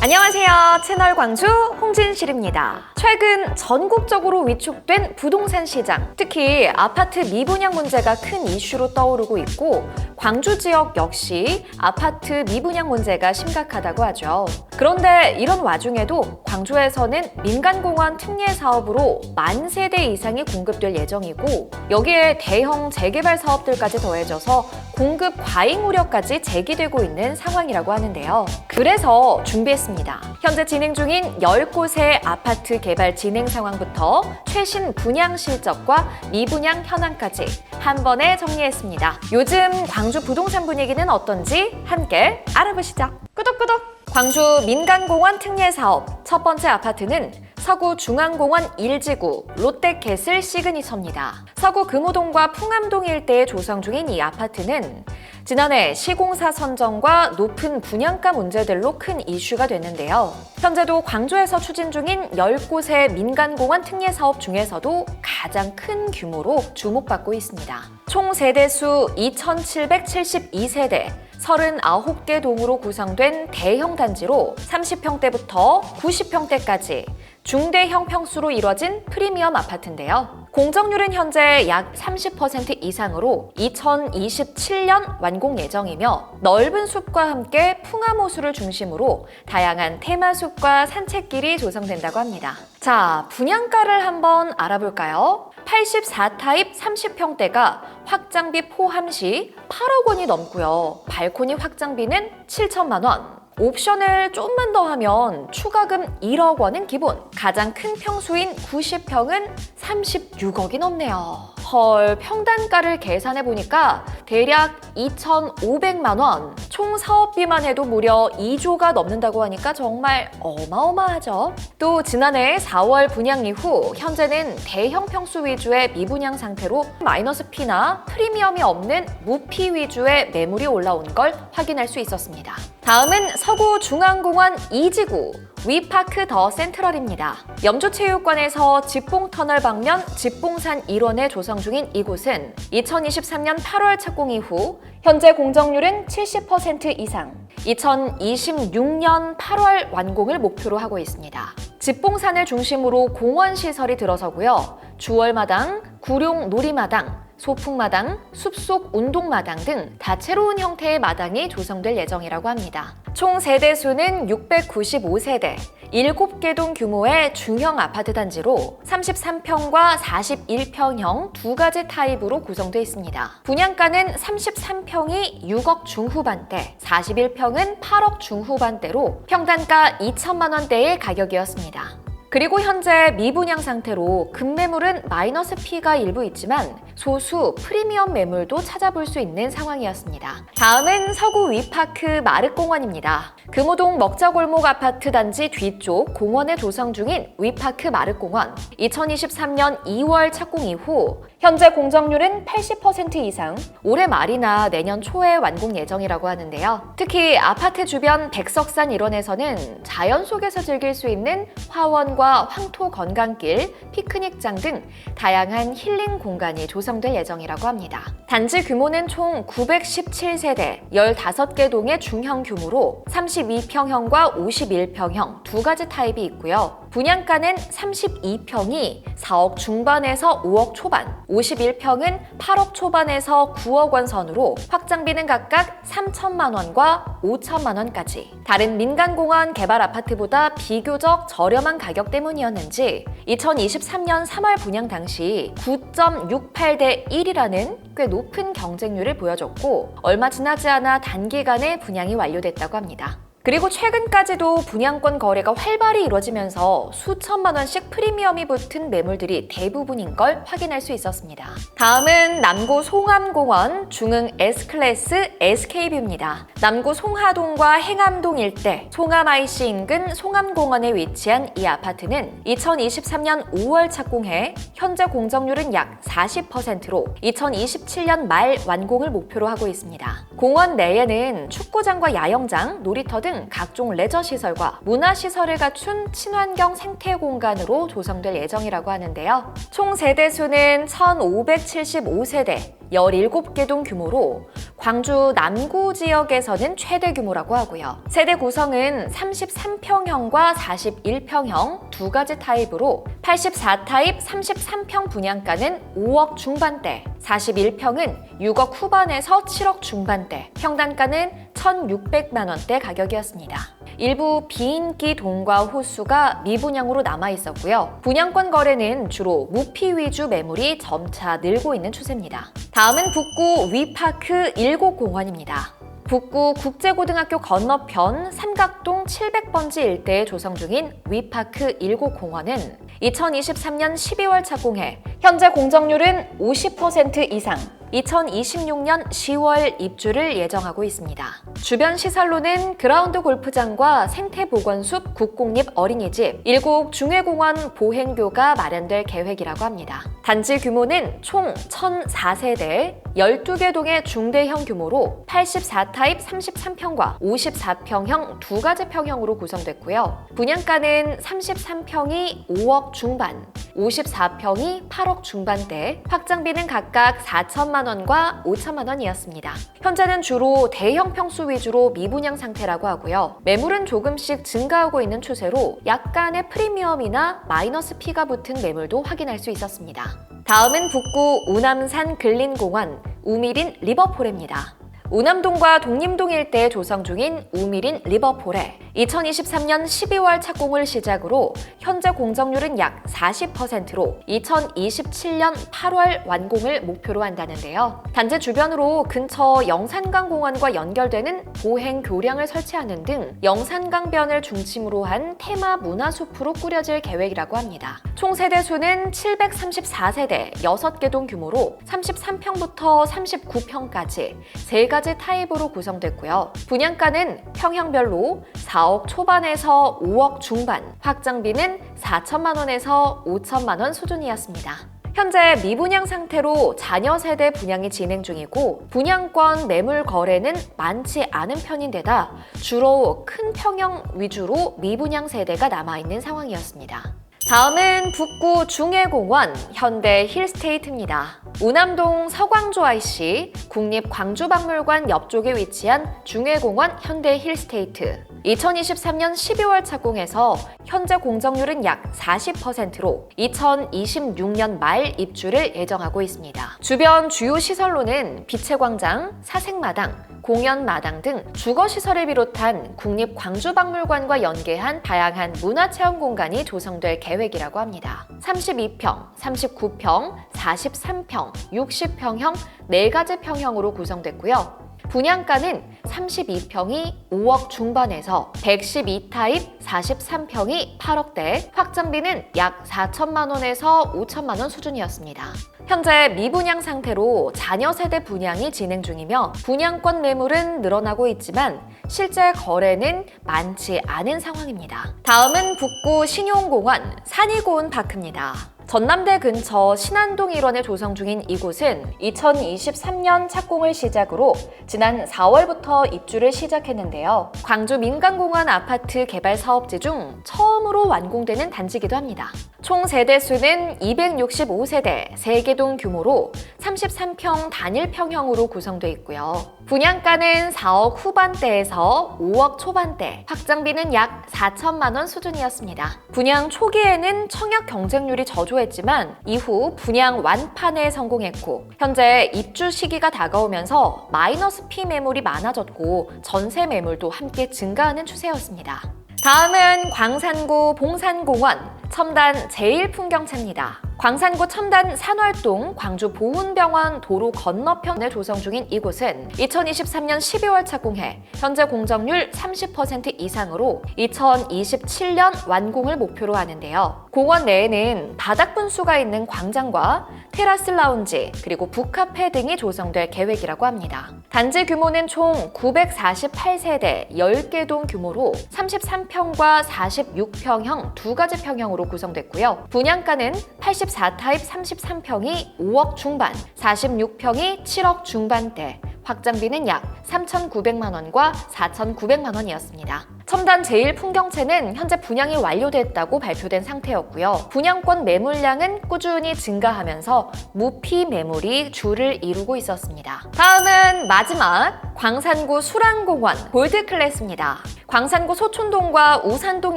안녕하세요. 채널 광주 홍진실입니다. 최근 전국적으로 위축된 부동산 시장, 특히 아파트 미분양 문제가 큰 이슈로 떠오르고 있고 광주 지역 역시 아파트 미분양 문제가 심각하다고 하죠. 그런데 이런 와중에도 광주에서는 민간공원 특례 사업으로 10,000세대 이상이 공급될 예정이고 여기에 대형 재개발 사업들까지 더해져서 공급 과잉 우려까지 제기되고 있는 상황이라고 하는데요. 그래서 준비했습니다. 현재 진행 중인 10곳의 아파트 개발 진행 상황부터 최신 분양 실적과 미분양 현황까지 한 번에 정리했습니다. 요즘 광주 부동산 분위기는 어떤지 함께 알아보시죠. 꾸덕꾸덕! 광주 민간공원 특례 사업 첫 번째 아파트는 서구 중앙공원 1지구 롯데캐슬 시그니처입니다. 서구 금호동과 풍암동 일대에 조성 중인 이 아파트는 지난해 시공사 선정과 높은 분양가 문제들로 큰 이슈가 됐는데요. 현재도 광주에서 추진 중인 10곳의 민간공원 특례 사업 중에서도 가장 큰 규모로 주목받고 있습니다. 총 세대수 2,772세대, 39개 동으로 구성된 대형 단지로 30평대부터 90평대까지 중대형 평수로 이뤄진 프리미엄 아파트인데요. 공정률은 현재 약 30% 이상으로 2027년 완공 예정이며 넓은 숲과 함께 풍암호수를 중심으로 다양한 테마숲과 산책길이 조성된다고 합니다. 자, 분양가를 한번 알아볼까요? 84타입 30평대가 확장비 포함 시 8억 원이 넘고요. 발코니 확장비는 7천만 원. 옵션을 좀만 더 하면 추가금 1억 원은 기본. 가장 큰 평수인 90평은 36억이 넘네요. 헐, 평단가를 계산해보니까 대략 2,500만 원. 총 사업비만 해도 무려 2조가 넘는다고 하니까 정말 어마어마하죠. 또 지난해 4월 분양 이후 현재는 대형 평수 위주의 미분양 상태로 마이너스 P나 프리미엄이 없는 무피 위주의 매물이 올라온 걸 확인할 수 있었습니다. 다음은 서구 중앙공원 2지구 위파크 더 센트럴입니다. 염주체육관에서 집봉터널 방면 집봉산 1원에 조성 중인 이곳은 2023년 8월 착공 이후 현재 공정률은 70% 이상, 2026년 8월 완공을 목표로 하고 있습니다. 집봉산을 중심으로 공원 시설이 들어서고요. 주월마당, 구룡 놀이마당, 소풍마당, 숲속 운동마당 등 다채로운 형태의 마당이 조성될 예정이라고 합니다. 총 세대수는 695세대, 7개 동 규모의 중형 아파트 단지로 33평과 41평형 두 가지 타입으로 구성되어 있습니다. 분양가는 33평이 6억 중후반대, 41평은 8억 중후반대로 평단가 2천만 원대의 가격이었습니다. 그리고 현재 미분양 상태로 급매물은 마이너스 P가 일부 있지만 소수 프리미엄 매물도 찾아볼 수 있는 상황이었습니다. 다음은 서구 위파크 마륵공원입니다. 금호동 먹자골목 아파트 단지 뒤쪽 공원에 조성 중인 위파크 마륵공원. 2023년 2월 착공 이후 현재 공정률은 80% 이상, 올해 말이나 내년 초에 완공 예정이라고 하는데요. 특히 아파트 주변 백석산 일원에서는 자연 속에서 즐길 수 있는 화원과 황토 건강길, 피크닉장 등 다양한 힐링 공간이 조성될 예정이라고 합니다. 단지 규모는 총 917세대, 15개 동의 중형 규모로 32평형과 51평형 두 가지 타입이 있고요. 분양가는 32평이 4억 중반에서 5억 초반, 51평은 8억 초반에서 9억 원 선으로 확장비는 각각 3천만 원과 5천만 원까지. 다른 민간공원 개발 아파트보다 비교적 저렴한 가격 때문이었는지 2023년 3월 분양 당시 9.68대 1이라는 꽤 높은 경쟁률을 보여줬고 얼마 지나지 않아 단기간에 분양이 완료됐다고 합니다. 그리고 최근까지도 분양권 거래가 활발히 이루어지면서 수천만 원씩 프리미엄이 붙은 매물들이 대부분인 걸 확인할 수 있었습니다. 다음은 남구 송암공원 중흥 S클래스 SK뷰입니다. 남구 송하동과 행암동 일대 송암 IC 인근 송암공원에 위치한 이 아파트는 2023년 5월 착공해 현재 공정률은 약 40%로 2027년 말 완공을 목표로 하고 있습니다. 공원 내에는 축구장과 야영장, 놀이터 등 각종 레저 시설과 문화 시설을 갖춘 친환경 생태 공간으로 조성될 예정이라고 하는데요. 총 세대수는 1,575세대, 17개 동 규모로 광주 남구 지역에서는 최대 규모라고 하고요. 세대 구성은 33평형과 41평형 두 가지 타입으로 84타입 33평 분양가는 5억 중반대, 41평은 6억 후반에서 7억 중반대, 평단가는 1,600만 원대 가격이었습니다. 일부 비인기 동과 호수가 미분양으로 남아 있었고요. 분양권 거래는 주로 무피 위주 매물이 점차 늘고 있는 추세입니다. 다음은 북구 위파크 1곡공원입니다. 북구 국제고등학교 건너편 삼각동 700번지 일대에 조성 중인 위파크 1곡공원은 2023년 12월 착공해 현재 공정률은 50% 이상, 2026년 10월 입주를 예정하고 있습니다. 주변 시설로는 그라운드 골프장과 생태보건숲, 국공립 어린이집, 1곡 중회공원 보행교가 마련될 계획이라고 합니다. 단지 규모는 총 1,004세대, 12개 동의 중대형 규모로 84타입 33평과 54평형 두 가지 평형으로 구성됐고요. 분양가는 33평이 5억 중반, 54평이 8억 중반대, 확장비는 각각 4천만 원과 5천만 원이었습니다. 현재는 주로 대형 평수 위주로 미분양 상태라고 하고요. 매물은 조금씩 증가하고 있는 추세로 약간의 프리미엄이나 마이너스 피가 붙은 매물도 확인할 수 있었습니다. 다음은 북구 우남산 근린공원 우미린 리버폴입니다. 우남동과 독림동 일대에 조성 중인 우미린 리버폴에 2023년 12월 착공을 시작으로 현재 공정률은 약 40%로 2027년 8월 완공을 목표로 한다는데요. 단지 주변으로 근처 영산강공원과 연결되는 보행 교량을 설치하는 등 영산강변을 중심으로 한 테마 문화숲으로 꾸려질 계획이라고 합니다. 총 세대수는 734세대 6개 동 규모로 33평부터 39평까지 세 가지 타입으로 구성됐고요. 분양가는 평형별로 4억 초반에서 5억 중반, 확장비는 4천만 원에서 5천만 원 수준이었습니다. 현재 미분양 상태로 자녀 세대 분양이 진행 중이고 분양권 매물 거래는 많지 않은 편인데다 주로 큰 평형 위주로 미분양 세대가 남아있는 상황이었습니다. 다음은 북구 중회공원 현대 힐스테이트입니다. 우남동 서광조 IC 국립광주박물관 옆쪽에 위치한 중회공원 현대 힐스테이트. 2023년 12월 착공해서 현재 공정률은 약 40%로 2026년 말 입주를 예정하고 있습니다. 주변 주요 시설로는 비채광장, 사색마당, 공연마당 등 주거시설을 비롯한 국립광주박물관과 연계한 다양한 문화체험 공간이 조성될 계획이라고 합니다. 32평, 39평, 43평, 60평형 4가지 평형으로 구성됐고요. 분양가는 32평이 5억 중반에서 112타입 43평이 8억대, 확장비는 약 4천만 원에서 5천만 원 수준이었습니다. 현재 미분양 상태로 자녀 세대 분양이 진행 중이며 분양권 매물은 늘어나고 있지만 실제 거래는 많지 않은 상황입니다. 다음은 북구 신용공원 산이고운파크입니다. 전남대 근처 신안동 일원에 조성 중인 이곳은 2023년 착공을 시작으로 지난 4월부터 입주를 시작했는데요. 광주 민간공원 아파트 개발 사업지 중 처음으로 완공되는 단지이기도 합니다. 총 세대수는 265세대, 3개 동 규모로 33평 단일 평형으로 구성되어 있고요. 분양가는 4억 후반대에서 5억 초반대, 확장비는 약 4천만 원 수준이었습니다. 분양 초기에는 청약 경쟁률이 저조했지만 이후 분양 완판에 성공했고 현재 입주 시기가 다가오면서 마이너스 피 매물이 많아졌고 전세 매물도 함께 증가하는 추세였습니다. 다음은 광산구 봉산공원 첨단 제1풍경채입니다. 광산구 첨단 산월동 광주 보훈병원 도로 건너편에 조성 중인 이곳은 2023년 12월 착공해 현재 공정률 30% 이상으로 2027년 완공을 목표로 하는데요. 공원 내에는 바닥 분수가 있는 광장과 테라스 라운지 그리고 북카페 등이 조성될 계획이라고 합니다. 단지 규모는 총 948세대 10개 동 규모로 33평과 46평형 두 가지 평형으로 구성됐고요. 분양가는 84타입 33평이 5억 중반, 46평이 7억 중반대, 확장비는 약 3,900만 원과 4,900만 원이었습니다. 첨단 제1풍경채는 현재 분양이 완료됐다고 발표된 상태였고요. 분양권 매물량은 꾸준히 증가하면서 무피 매물이 주를 이루고 있었습니다. 다음은 마지막 광산구 수랑공원 골드클래스입니다. 광산구 소촌동과 우산동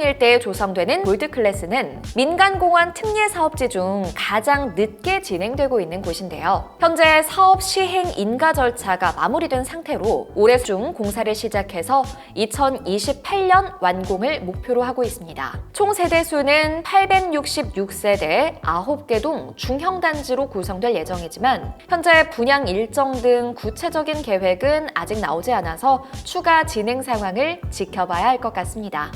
일대에 조성되는 골드클래스는 민간공원 특례 사업지 중 가장 늦게 진행되고 있는 곳인데요. 현재 사업 시행 인가 절차가 마무리된 상태로 올해 중 공사를 시작해서 2028년 완공을 목표로 하고 있습니다. 총 세대수는 866세대 9개 동 중형단지로 구성될 예정이지만 현재 분양 일정 등 구체적인 계획은 아직 나오지 않아서 추가 진행 상황을 지켜봐야 할 것 같습니다.